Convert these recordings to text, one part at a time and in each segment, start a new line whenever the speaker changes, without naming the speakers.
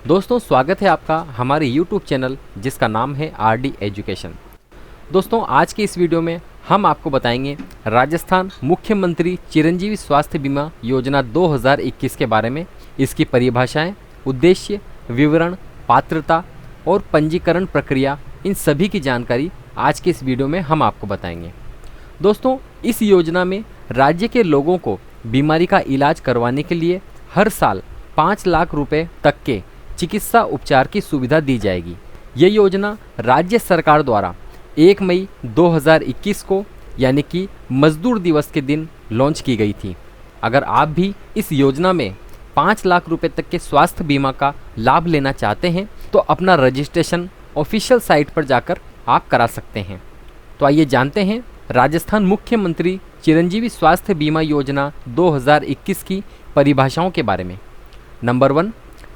दोस्तों स्वागत है आपका हमारे YouTube चैनल जिसका नाम है RD एजुकेशन। दोस्तों आज की इस वीडियो में हम आपको बताएंगे राजस्थान मुख्यमंत्री चिरंजीवी स्वास्थ्य बीमा योजना 2021 के बारे में, इसकी परिभाषाएं, उद्देश्य, विवरण, पात्रता और पंजीकरण प्रक्रिया, इन सभी की जानकारी आज के इस वीडियो में हम आपको बताएंगे। दोस्तों इस योजना में राज्य के लोगों को बीमारी का इलाज करवाने के लिए हर साल 5 लाख रुपए तक के चिकित्सा उपचार की सुविधा दी जाएगी। ये योजना राज्य सरकार द्वारा 1 मई 2021 को यानी कि मजदूर दिवस के दिन लॉन्च की गई थी। अगर आप भी इस योजना में 5 लाख रुपए तक के स्वास्थ्य बीमा का लाभ लेना चाहते हैं तो अपना रजिस्ट्रेशन ऑफिशियल साइट पर जाकर आप करा सकते हैं। तो आइए जानते हैं राजस्थान मुख्यमंत्री चिरंजीवी स्वास्थ्य बीमा योजना 2021 की परिभाषाओं के बारे में। नंबर 1,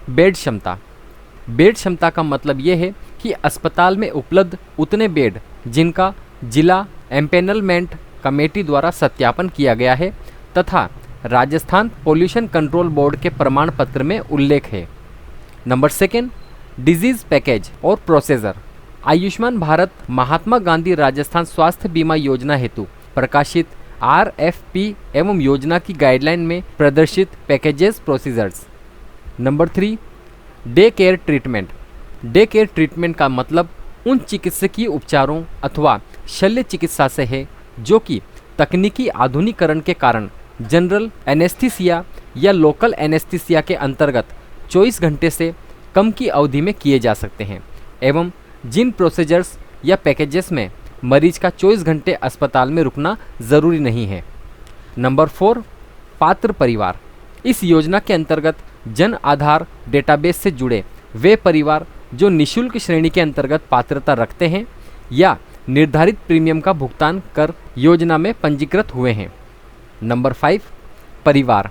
बेड क्षमता। बेड क्षमता का मतलब ये है कि अस्पताल में उपलब्ध उतने बेड जिनका जिला एम्पेनलमेंट कमेटी द्वारा सत्यापन किया गया है तथा राजस्थान पोल्यूशन कंट्रोल बोर्ड के प्रमाण पत्र में उल्लेख है। नंबर 2, डिजीज पैकेज और प्रोसीजर। आयुष्मान भारत महात्मा गांधी राजस्थान स्वास्थ्य बीमा योजना हेतु प्रकाशित RFP एवं योजना की गाइडलाइन में प्रदर्शित packages procedures. Number 3, day care treatment. Day care treatment का मतलब उन चिकित्सकीय उपचारों अथवा शल्य चिकित्सा से है जो कि तकनीकी आधुनिकीकरण के कारण जनरल एनेस्थीसिया या लोकल एनेस्थीसिया के अंतर्गत 24 घंटे से कम की अवधि में किए जा सकते हैं एवं जिन प्रोसीजर्स या पैकेजेस में मरीज का 24 घंटे अस्पताल में रुकना ज़रूरी नहीं है। नंबर 4, पात्र परिवार। इस योजना के अंतर्गत जन आधार डेटाबेस से जुड़े वे परिवार जो निःशुल्क श्रेणी के अंतर्गत पात्रता रखते हैं या निर्धारित प्रीमियम का भुगतान कर योजना में पंजीकृत हुए हैं। नंबर 5, परिवार।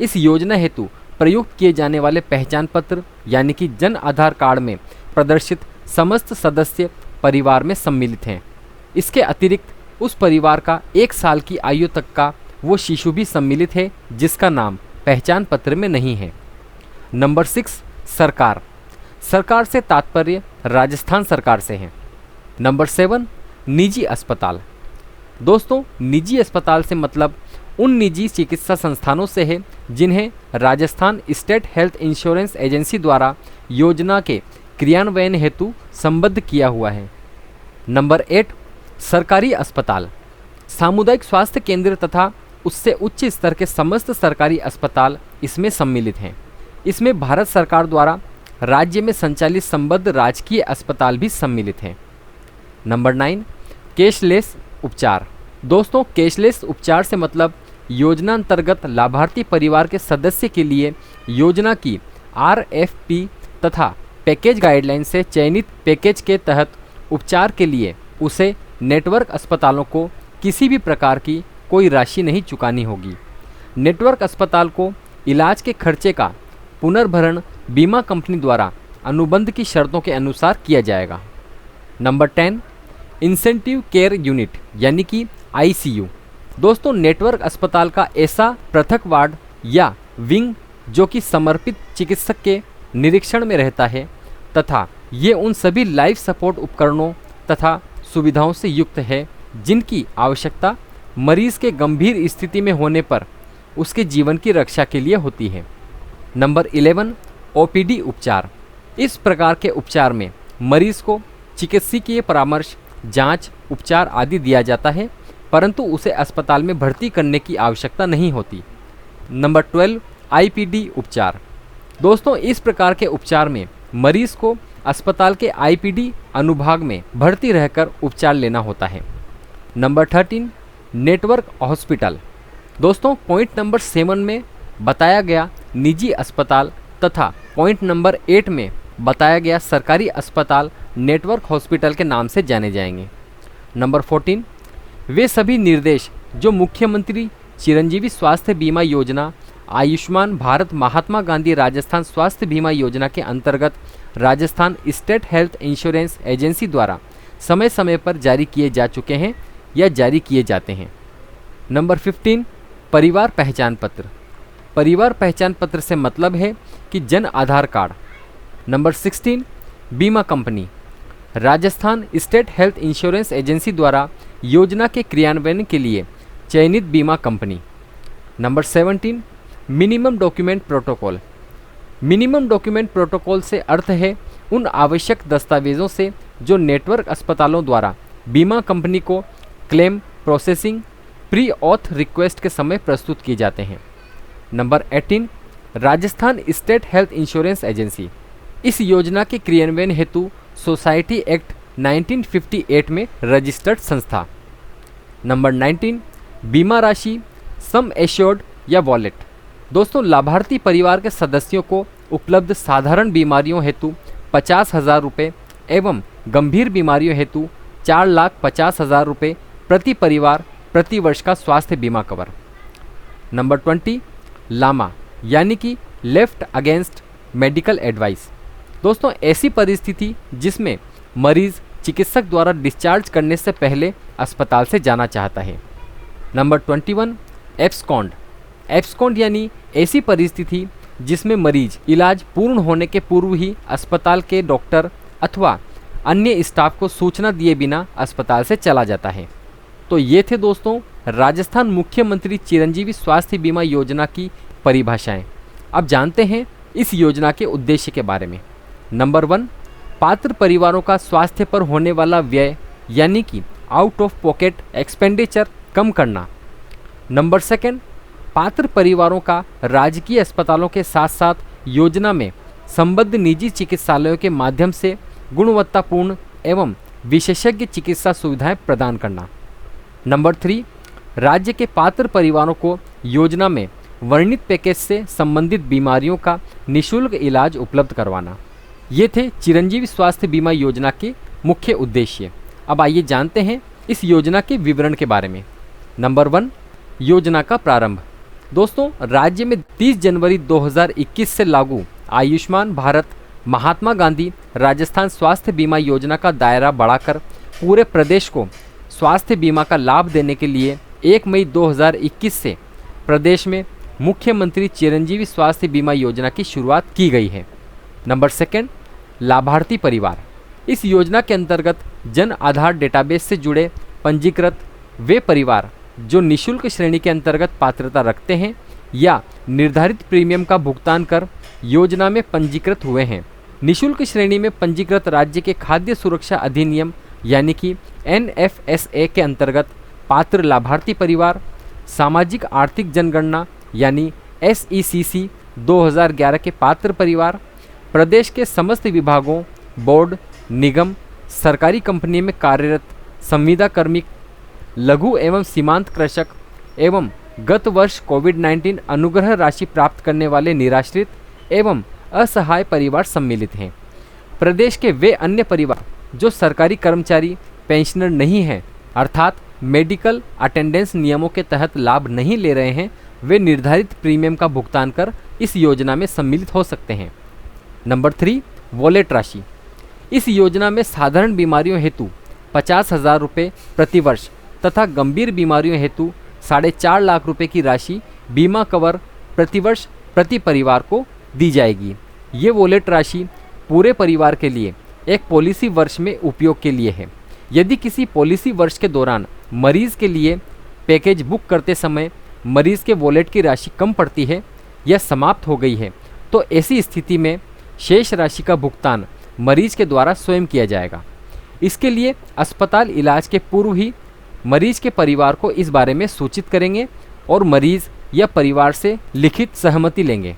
इस योजना हेतु प्रयुक्त किए जाने वाले पहचान पत्र यानी कि जन आधार कार्ड में प्रदर्शित समस्त सदस्य परिवार में सम्मिलित हैं। इसके अतिरिक्त उस परिवार का 1 साल की आयु तक का वो शिशु भी सम्मिलित है जिसका नाम पहचान पत्र में नहीं है। नंबर 6, सरकार। सरकार से तात्पर्य राजस्थान सरकार से है। नंबर 7, निजी अस्पताल। दोस्तों निजी अस्पताल से मतलब उन निजी चिकित्सा संस्थानों से है जिन्हें Rajasthan state health insurance agency द्वारा योजना के क्रियान्वयन हेतु संबद्ध किया हुआ है। नंबर 8, सरकारी अस्पताल। सामुदायिक स्वास्थ्य केंद्र तथा उससे उच्च स्तर के समस्त सरकारी अस्पताल इसमें सम्मिलित हैं। इसमें भारत सरकार द्वारा राज्य में संचालित संबद्ध राजकीय अस्पताल भी सम्मिलित हैं। नंबर 9, कैशलेस उपचार। दोस्तों कैशलेस उपचार से मतलब योजना अंतर्गत लाभार्थी परिवार के सदस्य के लिए योजना की RFP तथा पैकेज गाइडलाइन से चयनित पैकेज के तहत उपचार के लिए उसे नेटवर्क अस्पतालों को किसी भी प्रकार की कोई राशि नहीं चुकानी होगी। नेटवर्क अस्पताल को इलाज के खर्चे का पुनर्भरण बीमा कंपनी द्वारा अनुबंध की शर्तों के अनुसार किया जाएगा। नंबर 10, इंसेंटिव केयर यूनिट यानी कि ICU। दोस्तों नेटवर्क अस्पताल का ऐसा पृथक वार्ड या विंग जो कि समर्पित चिकित्सक के निरीक्षण में रहता है तथा ये उन सभी लाइफ सपोर्ट उपकरणों तथा सुविधाओं से युक्त है जिनकी आवश्यकता मरीज के गंभीर स्थिति में होने पर उसके जीवन की रक्षा के लिए होती है। नंबर 11, OPD उपचार। इस प्रकार के उपचार में मरीज को चिकित्सकीय परामर्श, जांच, उपचार आदि दिया जाता है परंतु उसे अस्पताल में भर्ती करने की आवश्यकता नहीं होती। नंबर 12, IPD उपचार। दोस्तों इस प्रकार के उपचार में मरीज को अस्पताल के IPD अनुभाग में भर्ती रहकर उपचार लेना होता है। Number 13, network hospital. दोस्तों पॉइंट नंबर 7 में बताया गया निजी अस्पताल तथा पॉइंट नंबर 8 में बताया गया सरकारी अस्पताल नेटवर्क हॉस्पिटल के नाम से जाने जाएंगे। नंबर 14, वे सभी निर्देश जो मुख्यमंत्री चिरंजीवी स्वास्थ्य बीमा योजना आयुष्मान भारत महात्मा गांधी राजस्थान स्वास्थ्य बीमा योजना के अंतर्गत Rajasthan state health insurance agency द्वारा समय समय पर जारी किए जा चुके हैं या जारी किए जाते हैं। नंबर 15, परिवार पहचान पत्र। परिवार पहचान पत्र से मतलब है कि जन आधार कार्ड, नंबर 16 बीमा company, Rajasthan state health insurance agency द्वारा योजना के क्रियान्वयन के लिए चयनित बीमा company. Number 17 minimum document protocol. Minimum document protocol से अर्थ है उन आवश्यक दस्तावेज़ों से जो नेटवर्क अस्पतालों द्वारा बीमा कंपनी को claim processing pre auth request के समय प्रस्तुत किए जाते हैं। Number 18 Rajasthan state health insurance agency, इस योजना के क्रियान्वयन हेतु सोसाइटी एक्ट 1958 में रजिस्टर्ड संस्था। नंबर 19 बीमा राशि सम एश्योर्ड या वॉलेट। दोस्तों, लाभार्थी परिवार के सदस्यों को उपलब्ध साधारण बीमारियों हेतु 50,000 रुपये एवं गंभीर बीमारियों हेतु 4,50,000 रुपये प्रति परिवार प्रति वर्ष का स्वास्थ्य बीमा कवर। नंबर 20 लामा यानी कि लेफ्ट अगेंस्ट मेडिकल एडवाइस। दोस्तों, ऐसी परिस्थिति जिसमें मरीज चिकित्सक द्वारा डिस्चार्ज करने से पहले अस्पताल से जाना चाहता है। Number 21 abscond. एब्सकॉन्ड यानी ऐसी परिस्थिति जिसमें मरीज इलाज पूर्ण होने के पूर्व ही अस्पताल के डॉक्टर अथवा अन्य स्टाफ को सूचना दिए बिना अस्पताल से चला जाता है। तो ये थे दोस्तों राजस्थान मुख्यमंत्री चिरंजीवी स्वास्थ्य बीमा योजना की परिभाषाएं। अब जानते हैं इस योजना के उद्देश्य के बारे में। नंबर 1 पात्र परिवारों का स्वास्थ्य पर होने वाला व्यय यानी कि आउट ऑफ पॉकेट एक्सपेंडिचर कम करना। नंबर 2 पात्र परिवारों का राजकीय अस्पतालों के साथ साथ योजना में संबद्ध निजी चिकित्सालयों के माध्यम से गुणवत्तापूर्ण एवं विशेषज्ञ चिकित्सा सुविधाएं प्रदान करना। नंबर 3 राज्य के पात्र परिवारों को योजना में वर्णित पैकेज से संबंधित बीमारियों का निःशुल्क इलाज उपलब्ध करवाना। ये थे चिरंजीवी स्वास्थ्य बीमा योजना के मुख्य उद्देश्य। अब आइए जानते हैं इस योजना के विवरण के बारे में। नंबर 1 योजना का प्रारंभ। दोस्तों, राज्य में 30 जनवरी 2021 से लागू आयुष्मान भारत महात्मा गांधी राजस्थान स्वास्थ्य बीमा योजना का दायरा बढ़ाकर पूरे प्रदेश को स्वास्थ्य बीमा का लाभ देने के लिए 1 मई 2021 से प्रदेश में मुख्यमंत्री चिरंजीवी स्वास्थ्य बीमा योजना की शुरुआत की गई है। नंबर 2 लाभार्थी परिवार। इस योजना के अंतर्गत जन आधार डेटाबेस से जुड़े पंजीकृत वे परिवार जो निःशुल्क श्रेणी के अंतर्गत पात्रता रखते हैं या निर्धारित प्रीमियम का भुगतान कर योजना में पंजीकृत हुए हैं। निःशुल्क श्रेणी में पंजीकृत राज्य के खाद्य सुरक्षा अधिनियम यानी कि NFSA के अंतर्गत पात्र लाभार्थी परिवार सामाजिक आर्थिक जनगणना यानी SECC 2011 के पात्र परिवार प्रदेश के समस्त विभागों, बोर्ड, निगम, सरकारी कंपनी में कार्यरत संविदा कर्मी, लघु एवं सीमांत कृषक एवं गत वर्ष कोविड-19 अनुग्रह राशि प्राप्त करने वाले निराश्रित एवं असहाय परिवार सम्मिलित हैं। प्रदेश के वे अन्य परिवार जो सरकारी कर्मचारी पेंशनर नहीं हैं अर्थात मेडिकल अटेंडेंस नियमों के तहत लाभ नहीं ले रहे हैं, वे निर्धारित प्रीमियम का भुगतान कर इस योजना में सम्मिलित हो सकते हैं। नंबर 3 वॉलेट राशि। इस योजना में साधारण बीमारियों हेतु 50,000 रुपये प्रति वर्ष तथा गंभीर बीमारियों हेतु 4.5 लाख रुपए की राशि बीमा कवर प्रतिवर्ष प्रति परिवार को दी जाएगी। ये वॉलेट राशि पूरे परिवार के लिए एक पॉलिसी वर्ष में उपयोग के लिए है। यदि किसी पॉलिसी वर्ष के दौरान मरीज के लिए पैकेज बुक करते समय मरीज के वॉलेट की राशि कम पड़ती है या समाप्त हो गई है तो ऐसी स्थिति में शेष राशि का भुगतान मरीज के द्वारा स्वयं किया जाएगा। इसके लिए अस्पताल इलाज के पूर्व ही मरीज के परिवार को इस बारे में सूचित करेंगे और मरीज या परिवार से लिखित सहमति लेंगे।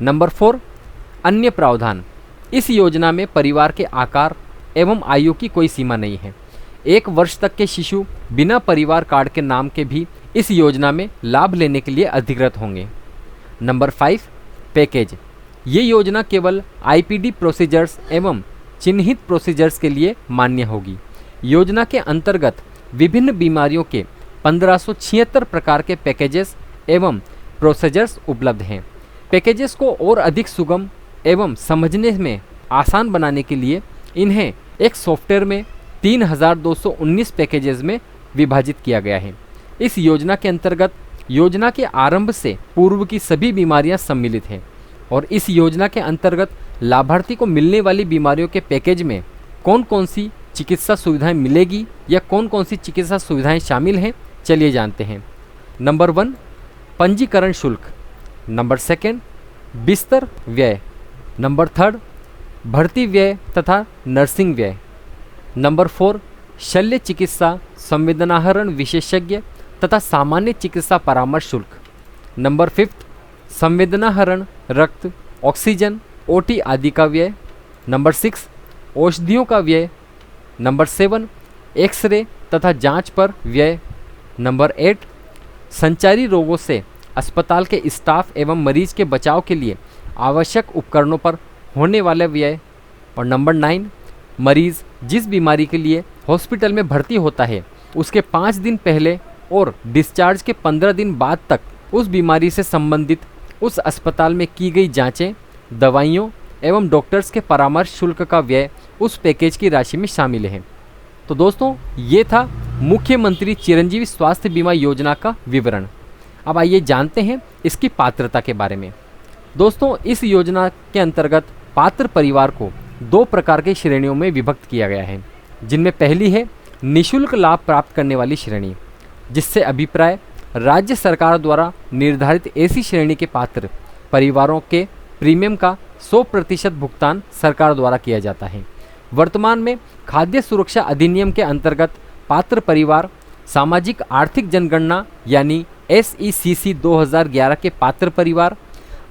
नंबर 4 अन्य प्रावधान। इस योजना में परिवार के आकार एवं आयु की कोई सीमा नहीं है। 1 वर्ष तक के शिशु बिना परिवार कार्ड के नाम के भी इस योजना में लाभ लेने के लिए अधिकृत होंगे। Number 5 package. ये योजना केवल IPD प्रोसीजर्स एवं चिन्हित प्रोसीजर्स के लिए मान्य होगी। योजना के अंतर्गत विभिन्न बीमारियों के 1576 प्रकार के पैकेजेस एवं प्रोसीजर्स उपलब्ध हैं। पैकेजेस को और अधिक सुगम एवं समझने में आसान बनाने के लिए इन्हें एक सॉफ्टवेयर में 3219 पैकेजेस में विभाजित किया गया है। इस योजना के अंतर्गत योजना के आरंभ से पूर्व की सभी बीमारियां सम्मिलित हैं। और इस योजना के अंतर्गत लाभार्थी को मिलने वाली बीमारियों के पैकेज में कौन कौन सी चिकित्सा सुविधाएं मिलेगी या कौन कौन सी चिकित्सा सुविधाएं शामिल हैं, चलिए जानते हैं। नंबर 1, पंजीकरण शुल्क। नंबर 2, बिस्तर व्यय। नंबर 3, भर्ती व्यय तथा नर्सिंग व्यय। नंबर 4, शल्य चिकित्सा संवेदनाहरण विशेषज्ञ तथा सामान्य चिकित्सा परामर्श शुल्क। नंबर 5, संवेदनाहरण, रक्त, ऑक्सीजन, ओटी आदि का व्यय। नंबर 6, औषधियों का व्यय। नंबर 7, एक्सरे तथा जांच पर व्यय। नंबर 8, संचारी रोगों से अस्पताल के स्टाफ एवं मरीज के बचाव के लिए आवश्यक उपकरणों पर होने वाले व्यय। और नंबर 9, मरीज जिस बीमारी के लिए हॉस्पिटल में भर्ती होता है उसके 5 दिन पहले और डिस्चार्ज के 15 दिन बाद तक उस बीमारी से संबंधित उस अस्पताल में की गई जांचें, दवाइयों एवं डॉक्टर्स के परामर्श शुल्क का व्यय उस पैकेज की राशि में शामिल है। तो दोस्तों, ये था मुख्यमंत्री चिरंजीवी स्वास्थ्य बीमा योजना का विवरण। अब आइए जानते हैं इसकी पात्रता के बारे में। दोस्तों, इस योजना के अंतर्गत पात्र परिवार को 2 प्रकार की श्रेणियों में विभक्त किया गया है, जिनमें पहली है निःशुल्क लाभ प्राप्त करने वाली श्रेणी, जिससे अभिप्राय राज्य सरकार द्वारा निर्धारित ऐसी श्रेणी के पात्र परिवारों के प्रीमियम का 100% भुगतान सरकार द्वारा किया जाता है। वर्तमान में खाद्य सुरक्षा अधिनियम के अंतर्गत पात्र परिवार सामाजिक आर्थिक जनगणना यानी SECC 2011 के पात्र परिवार,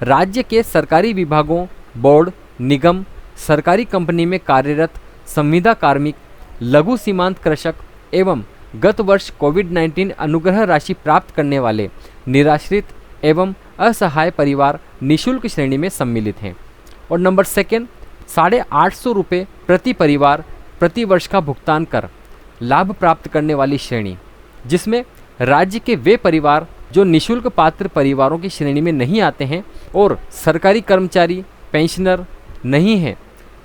राज्य के सरकारी विभागों, बोर्ड, निगम, सरकारी कंपनी में कार्यरत संविदा कार्मिक, लघु सीमांत कृषक एवं गत वर्ष कोविड-19 अनुग्रह राशि प्राप्त करने वाले निराश्रित एवं असहाय परिवार निःशुल्क श्रेणी में सम्मिलित हैं। और नंबर 2, 850 रुपये प्रति परिवार प्रति वर्ष का भुगतान कर लाभ प्राप्त करने वाली श्रेणी, जिसमें राज्य के वे परिवार जो निःशुल्क पात्र परिवारों की श्रेणी में नहीं आते हैं और सरकारी कर्मचारी, पेंशनर नहीं हैं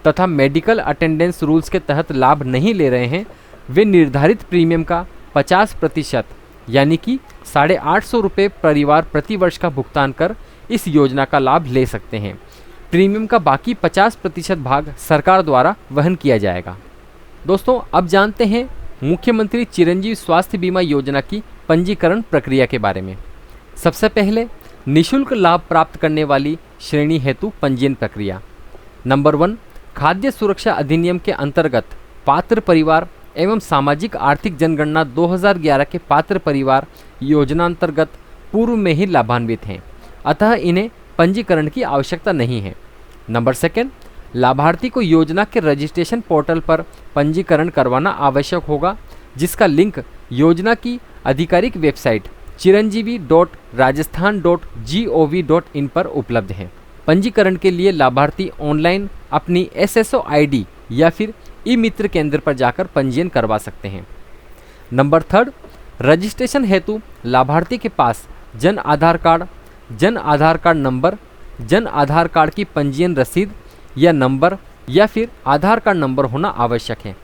तथा मेडिकल अटेंडेंस रूल्स के तहत लाभ नहीं ले रहे हैं, वे निर्धारित प्रीमियम का 50% यानी कि 850 रुपये परिवार प्रति वर्ष का भुगतान कर इस योजना का लाभ ले सकते हैं। प्रीमियम का बाकी 50% भाग सरकार द्वारा वहन किया जाएगा। दोस्तों, अब जानते हैं मुख्यमंत्री चिरंजीवी स्वास्थ्य बीमा योजना की पंजीकरण प्रक्रिया के बारे में। सबसे पहले निःशुल्क लाभ प्राप्त करने वाली श्रेणी हेतु पंजीयन प्रक्रिया। नंबर 1, खाद्य सुरक्षा अधिनियम के अंतर्गत पात्र परिवार एवं सामाजिक आर्थिक जनगणना 2011 के पात्र परिवार योजना अंतर्गत पूर्व में ही लाभान्वित हैं, अतः इन्हें पंजीकरण की आवश्यकता नहीं है। नंबर 2, लाभार्थी को योजना के रजिस्ट्रेशन पोर्टल पर पंजीकरण करवाना आवश्यक होगा, जिसका लिंक योजना की आधिकारिक वेबसाइट chiranjeevi.rajasthan.gov.in पर उपलब्ध है। पंजीकरण के लिए लाभार्थी ऑनलाइन अपनी SSO ID या फिर ई-मित्र केंद्र पर जाकर पंजीयन करवा सकते हैं। नंबर 3, रजिस्ट्रेशन हेतु लाभार्थी के पास Jan Aadhaar card number, Jan Aadhaar card की पंजीयन रसीद या नंबर या फिर आधार कार्ड नंबर होना आवश्यक है।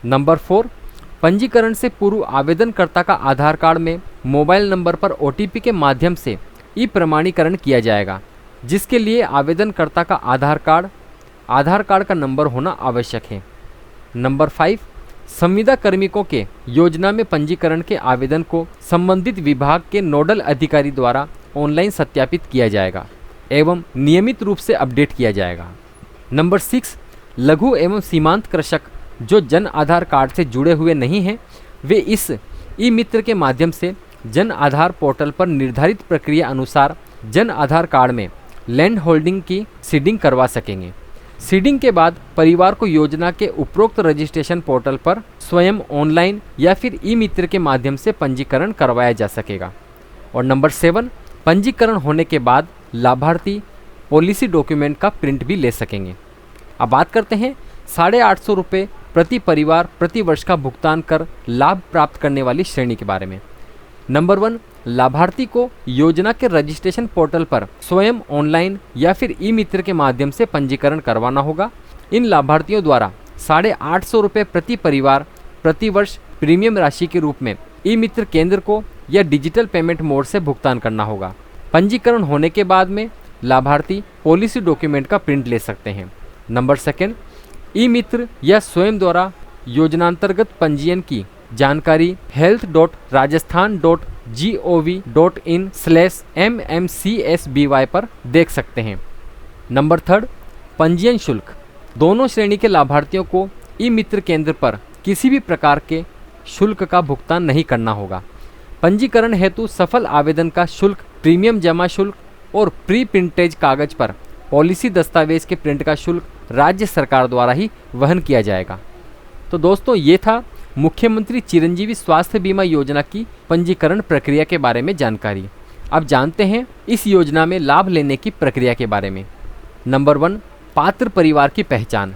नंबर 4, पंजीकरण से पूर्व आवेदनकर्ता का आधार कार्ड में मोबाइल नंबर पर OTP के माध्यम से ई-प्रमाणीकरण किया जाएगा, जिसके लिए आवेदनकर्ता का आधार कार्ड का नंबर होना आवश्यक है। नंबर 5, संविदा कार्मिकों के योजना में पंजीकरण के आवेदन को संबंधित विभाग के नोडल अधिकारी द्वारा ऑनलाइन सत्यापित किया जाएगा एवं नियमित रूप से अपडेट किया जाएगा। नंबर 6, लघु एवं सीमांत कृषक जो जन आधार कार्ड से जुड़े हुए नहीं हैं, वे इस ई-मित्र के माध्यम से जन आधार पोर्टल पर निर्धारित प्रक्रिया अनुसार जन आधार कार्ड में लैंड होल्डिंग की सीडिंग करवा सकेंगे। सीडिंग के बाद परिवार को योजना के उपरोक्त रजिस्ट्रेशन पोर्टल पर स्वयं ऑनलाइन या फिर ई-मित्र के माध्यम से पंजीकरण करवाया जा सकेगा। और नंबर 7, पंजीकरण होने के बाद लाभार्थी पॉलिसी डॉक्यूमेंट का प्रिंट भी ले सकेंगे। अब बात करते हैं 850 रुपये प्रति परिवार प्रति वर्ष का भुगतान कर लाभ प्राप्त करने वाली श्रेणी के बारे में। नंबर 1, लाभार्थी को योजना के रजिस्ट्रेशन पोर्टल पर स्वयं ऑनलाइन या फिर ई-मित्र के माध्यम से पंजीकरण करवाना होगा। इन लाभार्थियों द्वारा 850 रुपये प्रति परिवार प्रति वर्ष प्रीमियम राशि के रूप में ई-मित्र केंद्र को या डिजिटल पेमेंट मोड से भुगतान करना होगा। पंजीकरण होने के बाद में लाभार्थी पॉलिसी डॉक्यूमेंट का प्रिंट ले सकते हैं। नंबर 2, ई मित्र या स्वयं द्वारा योजनांतर्गत पंजीयन की जानकारी health.rajasthan.gov.in/mmcsby पर देख सकते हैं। नंबर 3, पंजीयन शुल्क। दोनों श्रेणी के लाभार्थियों को ई मित्र केंद्र पर किसी भी प्रकार के शुल्क का भुगतान नहीं करना होगा। पंजीकरण हेतु सफल आवेदन का शुल्क, प्रीमियम जमा शुल्क और प्री प्रिंटेज कागज पर पॉलिसी दस्तावेज के प्रिंट का शुल्क राज्य सरकार द्वारा ही वहन किया जाएगा। तो दोस्तों, ये था मुख्यमंत्री चिरंजीवी स्वास्थ्य बीमा योजना की पंजीकरण प्रक्रिया के बारे में जानकारी। अब जानते हैं इस योजना में लाभ लेने की प्रक्रिया के बारे में। नंबर 1, पात्र परिवार की पहचान।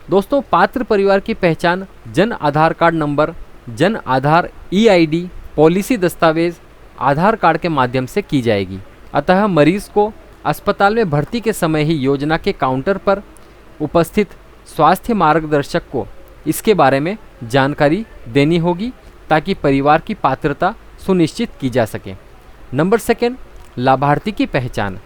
दोस्तों, पात्र परिवार की पहचान Jan Aadhaar card number, Jan Aadhaar EID, policy दस्तावेज, आधार कार्ड के माध्यम से की जाएगी। अतः मरीज को अस्पताल में भर्ती के समय ही योजना के काउंटर पर उपस्थित स्वास्थ्य मार्गदर्शक को इसके बारे में जानकारी देनी होगी ताकि परिवार की पात्रता सुनिश्चित की जा सके। नंबर 2, लाभार्थी की पहचान।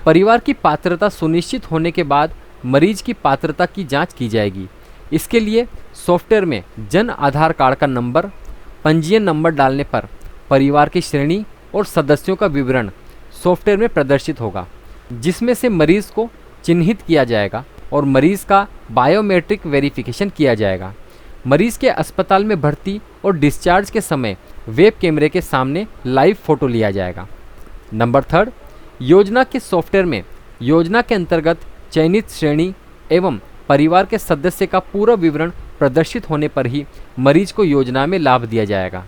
परिवार की पात्रता सुनिश्चित होने के बाद मरीज की पात्रता की जांच की जाएगी। इसके लिए सॉफ्टवेयर में जन आधार कार्ड का नंबर, पंजीयन नंबर डालने पर परिवार की श्रेणी और सदस्यों का विवरण सॉफ्टवेयर में प्रदर्शित होगा, जिसमें से मरीज को चिन्हित किया जाएगा और मरीज का बायोमेट्रिक वेरिफिकेशन किया जाएगा। मरीज के अस्पताल में भर्ती और डिस्चार्ज के समय वेब कैमरे के सामने लाइव फोटो लिया जाएगा। नंबर 3, योजना के सॉफ्टवेयर में योजना के अंतर्गत चयनित श्रेणी एवं परिवार के सदस्य का पूरा विवरण प्रदर्शित होने पर ही मरीज को योजना में लाभ दिया जाएगा।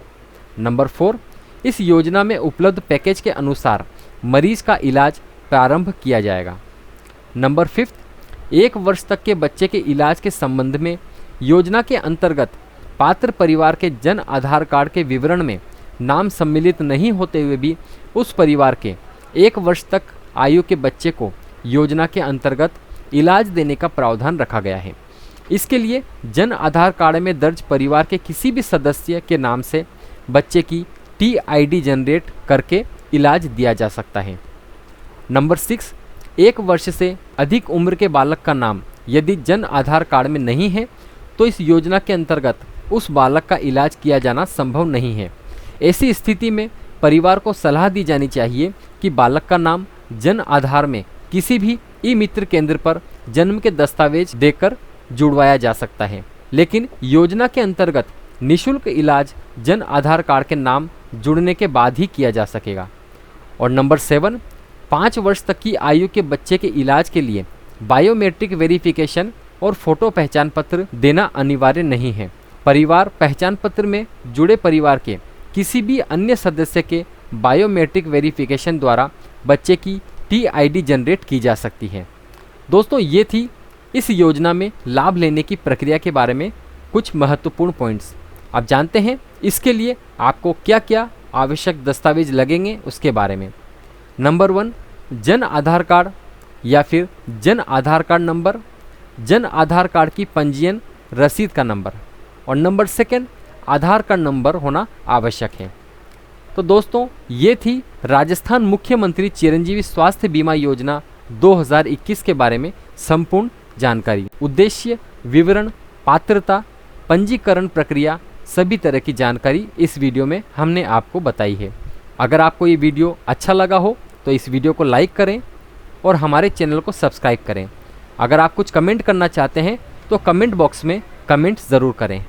नंबर 4, इस योजना में उपलब्ध पैकेज के अनुसार मरीज का इलाज प्रारंभ किया जाएगा। नंबर 5, 1 वर्ष तक के बच्चे के इलाज के संबंध में योजना के अंतर्गत पात्र परिवार के जन आधार कार्ड के विवरण में नाम सम्मिलित नहीं होते हुए भी उस परिवार के 1 वर्ष तक आयु के बच्चे को योजना के अंतर्गत इलाज देने का प्रावधान रखा गया है। इसके लिए जन आधार कार्ड में दर्ज परिवार के किसी भी सदस्य के नाम से बच्चे की TID जनरेट करके इलाज दिया जा सकता है। नंबर 6, 1 वर्ष से अधिक उम्र के बालक का नाम यदि जन आधार कार्ड में नहीं है तो इस योजना के अंतर्गत उस बालक का इलाज किया जाना संभव नहीं है। ऐसी स्थिति में परिवार को सलाह दी जानी चाहिए कि बालक का नाम जन आधार में किसी भी ई मित्र केंद्र पर जन्म के दस्तावेज देकर जुड़वाया जा सकता है, लेकिन योजना के अंतर्गत निःशुल्क इलाज जन आधार कार्ड के नाम जुड़ने के बाद ही किया जा सकेगा। और नंबर 7, 5 वर्ष तक की आयु के बच्चे के इलाज के लिए बायोमेट्रिक वेरिफिकेशन और फोटो पहचान पत्र देना अनिवार्य नहीं है। परिवार पहचान पत्र में जुड़े परिवार के किसी भी अन्य सदस्य के बायोमेट्रिक वेरिफिकेशन द्वारा बच्चे की TID जनरेट की जा सकती है। दोस्तों, ये थी इस योजना में लाभ लेने की प्रक्रिया के बारे में कुछ महत्वपूर्ण पॉइंट्स। अब जानते हैं इसके लिए आपको क्या क्या आवश्यक दस्तावेज लगेंगे उसके बारे में। नंबर 1, जन आधार कार्ड या फिर Jan Aadhaar card number, Jan Aadhaar card की पंजीयन रसीद का नंबर, और नंबर 2, आधार कार्ड नंबर होना आवश्यक है। तो दोस्तों, ये थी राजस्थान मुख्यमंत्री चिरंजीवी स्वास्थ्य बीमा योजना 2021 के बारे में संपूर्ण जानकारी। उद्देश्य, विवरण, पात्रता, पंजीकरण प्रक्रिया, सभी तरह की जानकारी इस वीडियो में हमने आपको बताई है। अगर आपको ये वीडियो अच्छा लगा हो तो इस वीडियो को लाइक करें और हमारे चैनल को सब्सक्राइब करें। अगर आप कुछ कमेंट करना चाहते हैं तो कमेंट बॉक्स में कमेंट ज़रूर करें।